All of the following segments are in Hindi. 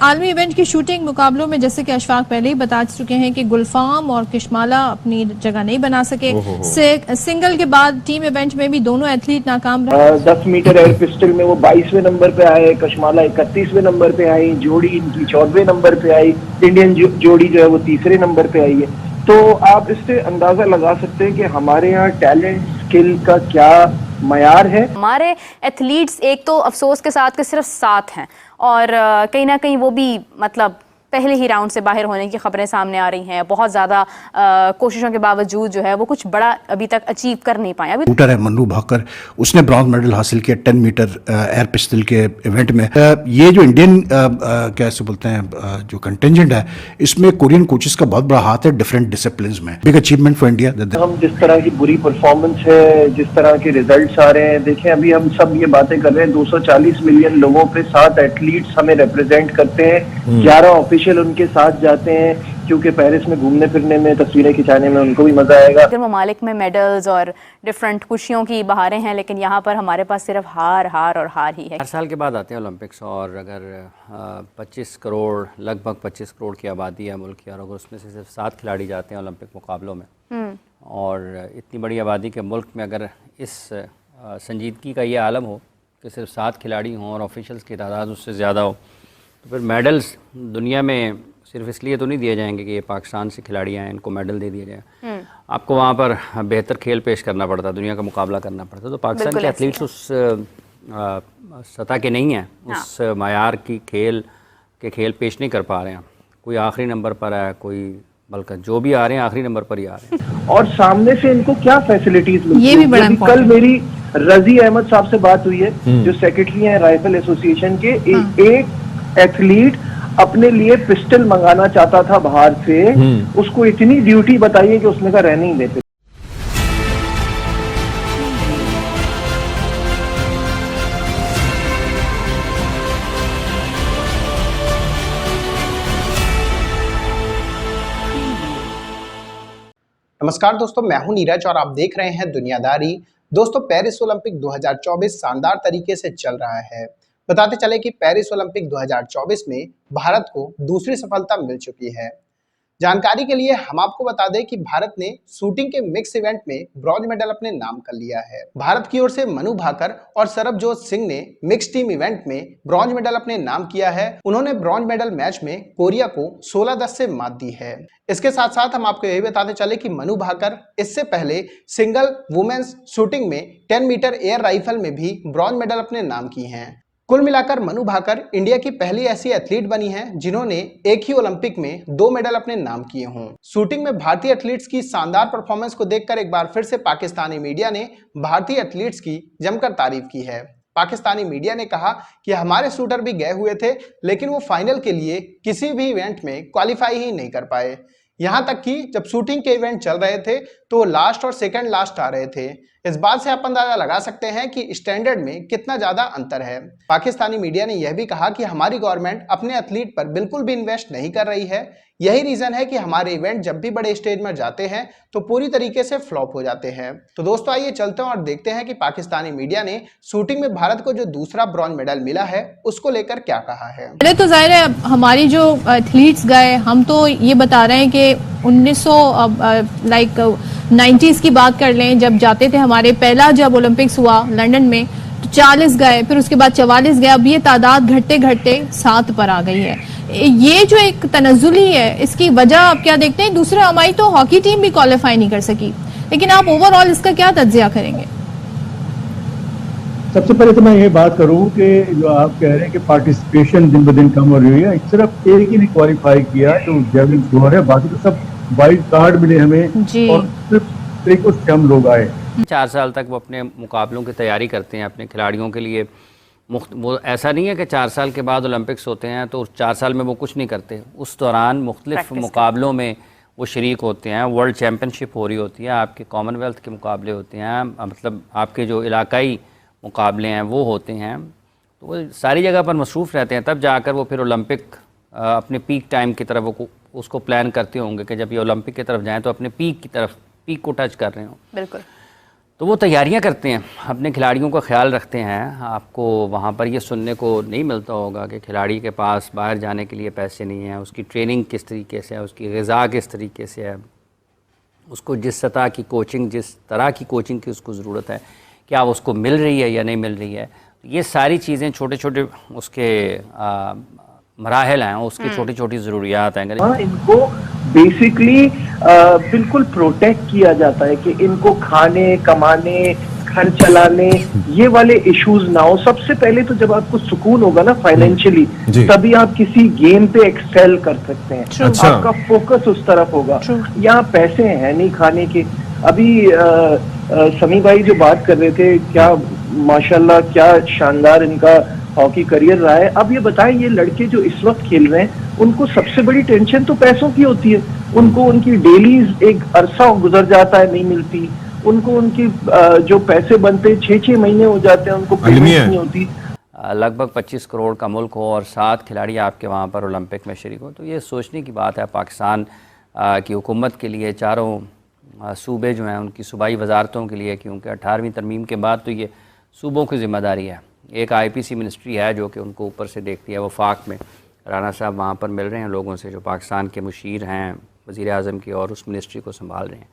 आलमी इवेंट की शूटिंग मुकाबलों में जैसे कि अशफाक पहले ही बता चुके हैं कि गुलफाम और किशमाला अपनी जगह नहीं बना सके। सिंगल के बाद टीम इवेंट में भी दोनों एथलीट नाकाम रहे। 10 मीटर एयर पिस्टल में वो 22वें नंबर पे आए, कशमाला 31वें नंबर पे आई, जोड़ी इनकी 14वें नंबर पे आई, इंडियन जोड़ी जो है वो 3रे नंबर पे आई है। तो आप इससे अंदाजा लगा सकते हैं कि हमारे यहाँ टैलेंट स्किल का क्या मयार है। हमारे एथलीट्स एक तो अफसोस के साथ कि सिर्फ 7 हैं और कहीं ना कहीं वो भी मतलब पहले ही राउंड से बाहर होने की खबरें सामने आ रही हैं। बहुत ज़्यादा कोशिशों के बावजूद जो है वो कुछ बड़ा अभी तक अचीव कर नहीं पाया। अभी शूटर है मनु भाकर, उसने ब्रॉन्ज मेडल हासिल किया 10 मीटर एयर पिस्टल के इवेंट में। ये जो इंडियन कैसे बोलते हैं जो कंटिजेंट है, इसमें कोरियन कोचेस का बहुत बड़ा हाथ है डिफरेंट डिसिप्लिन्स में। Big achievement for India. हम जिस तरह की बुरी परफॉर्मेंस है, जिस तरह के रिजल्ट्स आ रहे हैं, देखें अभी हम सब ये बातें कर रहे हैं 240 मिलियन लोगों पे 7 एथलीट्स हमें रिप्रेजेंट करते हैं। 11 ऑफिशियल उनके साथ जाते हैं क्योंकि पेरिस में घूमने फिरने में, तस्वीरें खिंचाने में उनको भी मजा आएगा। ममालिक में मेडल्स और डिफरेंट खुशियों की बहारें हैं, लेकिन यहाँ पर हमारे पास सिर्फ हार हार और हार ही है। 4 साल के बाद आते हैं ओलंपिक्स और अगर 25 करोड़ लगभग 25 करोड़ की आबादी है मुल्क की, और अगर उसमें से सिर्फ 7 खिलाड़ी जाते हैं ओलंपिक मुकाबलों में, और इतनी बड़ी आबादी के मुल्क में अगर इस संजीदगी का ये आलम हो कि सिर्फ 7 खिलाड़ी हों और ऑफिशल्स की तादाद उससे ज़्यादा हो, तो फिर मेडल्स दुनिया में सिर्फ इसलिए तो नहीं दिए जाएंगे कि ये पाकिस्तान से खिलाड़ी आए इनको मेडल दे दिया जाए। आपको वहाँ पर बेहतर खेल पेश करना पड़ता, दुनिया का मुकाबला करना पड़ता। तो पाकिस्तान के एथलीट्स उस सतह के नहीं हैं, उस मायार की खेल पेश नहीं कर पा रहे हैं। कोई आखिरी नंबर पर है, कोई बल्कि जो भी आ रहे हैं आखिरी नंबर पर ही आ रहे हैं। और सामने से इनको क्या फैसिलिटीज मिलती है, ये भी बड़ा कल मेरी रजी अहमद साहब से बात हुई है जो सेक्रेटरी हैं राइफल एसोसिएशन के। एक एथलीट अपने लिए पिस्टल मंगाना चाहता था बाहर से, उसको इतनी ड्यूटी बताइए कि उसने कहा रहने ही देते। नमस्कार दोस्तों, मैं हूं नीरज और आप देख रहे हैं दुनियादारी। दोस्तों, पेरिस ओलंपिक 2024 शानदार तरीके से चल रहा है। बताते चले कि पेरिस ओलंपिक 2024 में भारत को दूसरी सफलता मिल चुकी है। जानकारी के लिए हम आपको बता दें कि भारत ने शूटिंग के मिक्स इवेंट में ब्रॉन्ज मेडल अपने नाम कर लिया है। भारत की ओर से मनु भाकर और सरबजोत सिंह ने मिक्स टीम इवेंट में ब्रॉन्ज मेडल अपने नाम किया है। उन्होंने ब्रॉन्ज मेडल मैच में कोरिया को 16-10 से मात दी है। इसके साथ साथ हम आपको यही बताते चले कि मनु भाकर इससे पहले सिंगल वुमेन्स शूटिंग में 10 मीटर एयर राइफल में भी ब्रॉन्ज मेडल अपने नाम की हैं। कुल मिलाकर मनु भाकर इंडिया की पहली ऐसी एथलीट बनी है जिन्होंने एक ही ओलंपिक में 2 मेडल अपने नाम किए हों। शूटिंग में भारतीय एथलीट्स की शानदार परफॉर्मेंस को देखकर एक बार फिर से पाकिस्तानी मीडिया ने भारतीय एथलीट्स की जमकर तारीफ की है। पाकिस्तानी मीडिया ने कहा कि हमारे शूटर भी गए हुए थे, लेकिन वो फाइनल के लिए किसी भी इवेंट में क्वालिफाई ही नहीं कर पाए। यहाँ तक कि जब शूटिंग के इवेंट चल रहे थे तो लास्ट और सेकंड लास्ट आ रहे थे। इस बात से आप अंदाजा लगा सकते हैं कि स्टैंडर्ड में कितना ज्यादा अंतर है। पाकिस्तानी मीडिया ने यह भी कहा कि हमारी गवर्नमेंट अपने एथलीट पर बिल्कुल भी इन्वेस्ट नहीं कर रही है। यही रीजन है कि हमारे इवेंट जब भी बड़े स्टेज में जाते हैं तो पूरी तरीके से फ्लॉप हो जाते हैं। तो दोस्तों, आइए चलते हैं और देखते हैं कि पाकिस्तानी मीडिया ने शूटिंग में भारत को जो दूसरा ब्रॉन्ज मेडल मिला है उसको लेकर क्या कहा है। पहले तो जाहिर है हमारी जो एथलीट्स गए, हम तो ये बता रहे हैं कि 1990s की बात कर लें, जब जाते थे हमारे पहला जब ओलंपिक्स हुआ लंदन में तो 40 गए, फिर उसके बाद 44 गए। अब ये तादाद घटते घटते 7 पर आ गई है। ये जो एक तनज़ुली है, इसकी वजह आप क्या देखते हैं? दूसरे हमारी तो हॉकी टीम भी क्वालिफाई नहीं कर सकी, लेकिन आप ओवरऑल इसका क्या तज्जिया करेंगे? सबसे पहले तो मैं ये बात करूं कि जो आप कह रहे हैं कि पार्टिसिपेशन दिन ब दिन कम हो रही है, सिर्फ एक ही ने क्वालिफाई किया जो जेवलिन थ्रो है, बाकी तो सब वाइल्ड कार्ड मिले हमें और सिर्फ तरीकों से हम लोग आए। 4 साल तक वो अपने मुकाबलों की तैयारी करते हैं अपने खिलाड़ियों के लिए। वो ऐसा नहीं है कि 4 साल के बाद ओलंपिक्स होते हैं तो 4 साल में वो कुछ नहीं करते। उस दौरान मुख्तलिफ मुकाबलों में वो शरीक होते हैं। वर्ल्ड चैम्पियनशिप हो रही होती है, आपके कॉमनवेल्थ के मुकाबले होते हैं, मतलब आपके जो इलाकाई मुकाबले हैं वो होते हैं। तो वो सारी जगह पर मसरूफ़ रहते हैं, तब जाकर वो फिर ओलंपिक अपने पीक टाइम की तरफ वो उसको प्लान करते होंगे कि जब ये ओलंपिक की तरफ जाएँ तो अपने पीक की तरफ, पीक को टच कर रहे हों। बिल्कुल। तो वो तैयारियां करते हैं, अपने खिलाड़ियों का ख्याल रखते हैं। आपको वहाँ पर ये सुनने को नहीं मिलता होगा कि खिलाड़ी के पास बाहर जाने के लिए पैसे नहीं हैं, उसकी ट्रेनिंग किस तरीके से है, उसकी ग़िज़ा किस तरीके से है, उसको जिस सतह की कोचिंग, जिस तरह की कोचिंग की उसको ज़रूरत है, क्या उसको मिल रही है या नहीं मिल रही है। ये सारी चीज़ें छोटे छोटे उसके मराहल हैं, उसकी छोटी छोटी ज़रूरियात हैं। हाँ, इनको बेसिकली बिल्कुल प्रोटेक्ट किया जाता है कि इनको खाने, कमाने, घर चलाने ये वाले इश्यूज ना हो। सबसे पहले तो जब आपको सुकून होगा ना फाइनेंशियली, तभी आप किसी गेम पे एक्सेल कर सकते हैं। अच्छा। आपका फोकस उस तरफ होगा। यहाँ पैसे हैं नहीं खाने के। अभी समी भाई जो बात कर रहे थे, क्या माशाल्लाह क्या शानदार इनका हॉकी करियर रहा है। अब ये बताएं, ये लड़के जो इस वक्त खेल रहे हैं, उनको सबसे बड़ी टेंशन तो पैसों की होती है। उनको उनकी डेलीज एक अरसा गुजर जाता है, नहीं मिलती उनको। उनकी जो पैसे बनते 6-6 महीने हो जाते हैं, उनको पेमेंट नहीं होती। लगभग 25 करोड़ का मुल्क हो और 7 खिलाड़ी आपके वहाँ पर ओलंपिक में शरीक हो, तो ये सोचने की बात है पाकिस्तान की हुकूमत के लिए, चारों सूबे जो हैं उनकी सूबाई वजारतों के लिए, क्योंकि 18वीं तरमीम के बाद तो ये सूबों की ज़िम्मेदारी है। एक IPC मिनिस्ट्री है जो कि उनको ऊपर से देखती है। वफाक में राना साहब वहाँ पर मिल रहे हैं लोगों से जो पाकिस्तान के मुशीर हैं वज़ीर आज़म की, और उस मिनिस्ट्री को संभाल रहे हैं।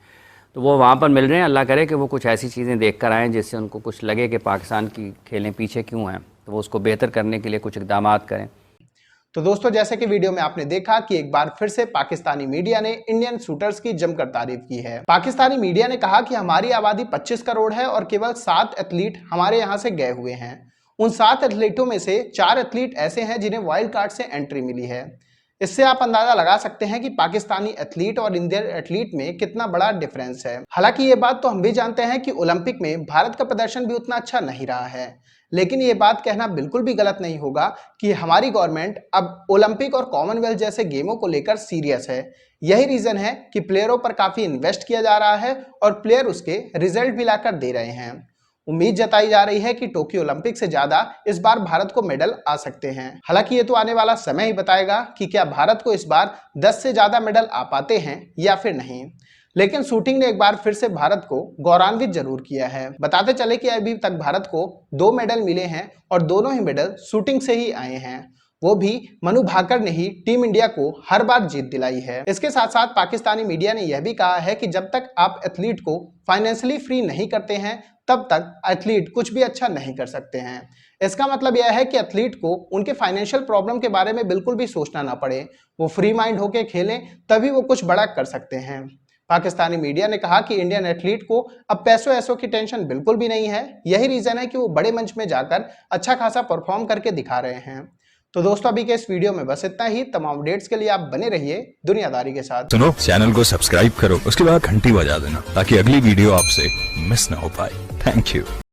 तो वो वहाँ पर मिल रहे हैं। अल्लाह करे कि वो कुछ ऐसी चीज़ें देख कर आएँ जिससे उनको कुछ लगे कि पाकिस्तान की खेलें पीछे क्यों हैं, तो वो उसको बेहतर करने के लिए कुछ इक़दाम करें। तो दोस्तों, जैसे कि वीडियो में आपने देखा कि एक बार फिर से पाकिस्तानी मीडिया ने इंडियन शूटर्स की जमकर तारीफ की है। पाकिस्तानी मीडिया ने कहा कि हमारी आबादी 25 करोड़ है और केवल 7 एथलीट हमारे यहाँ से गए हुए हैं। उन 7 एथलीटों में से 4 एथलीट ऐसे हैं जिन्हें वाइल्ड कार्ड से एंट्री मिली है। इससे आप अंदाजा लगा सकते हैं कि पाकिस्तानी एथलीट और इंडियन एथलीट में कितना बड़ा डिफरेंस है। हालांकि ये बात तो हम भी जानते हैं कि ओलंपिक में भारत का प्रदर्शन भी उतना अच्छा नहीं रहा है, लेकिन ये बात कहना बिल्कुल भी गलत नहीं होगा कि हमारी गवर्नमेंट अब ओलंपिक और कॉमनवेल्थ जैसे गेमों को लेकर सीरियस है। यही रीजन है कि प्लेयरों पर काफी इन्वेस्ट किया जा रहा है और प्लेयर उसके रिजल्ट भी लाकर दे रहे हैं। उम्मीद जताई जा रही है कि टोक्यो ओलंपिक से ज्यादा इस बार भारत को मेडल आ सकते हैं। हालांकि ये तो आने वाला समय ही बताएगा कि क्या भारत को इस बार 10 से ज्यादा मेडल आ पाते हैं या फिर नहीं। लेकिन शूटिंग ने एक बार फिर से भारत को गौरवान्वित जरूर किया है। बताते चले कि अभी तक भारत को 2 मेडल मिले हैं और दोनों ही मेडल शूटिंग से ही आए हैं। वो भी मनु भाकर ने ही टीम इंडिया को हर बार जीत दिलाई है। इसके साथ साथ पाकिस्तानी मीडिया ने यह भी कहा है कि जब तक आप एथलीट को फाइनेंशियली फ्री नहीं करते हैं, तब तक एथलीट कुछ भी अच्छा नहीं कर सकते हैं। इसका मतलब यह है कि एथलीट को उनके फाइनेंशियल प्रॉब्लम के बारे में बिल्कुल भी सोचना ना पड़े। वो फ्री माइंड होकर खेलें, तभी वो कुछ बड़ा कर सकते हैं। पाकिस्तानी मीडिया ने कहा कि इंडियन एथलीट को अब पैसों ऐसों की टेंशन बिल्कुल भी नहीं है। यही रीजन है कि वो बड़े मंच में जाकर अच्छा खासा परफॉर्म करके दिखा रहे हैं। तो दोस्तों, अभी के इस वीडियो में बस इतना ही। तमाम अपडेट्स के लिए आप बने रहिए दुनियादारी के साथ। सुनो, चैनल को सब्सक्राइब करो, उसके बाद घंटी बजा देना ताकि अगली वीडियो आपसे मिस ना हो पाए। Thank you.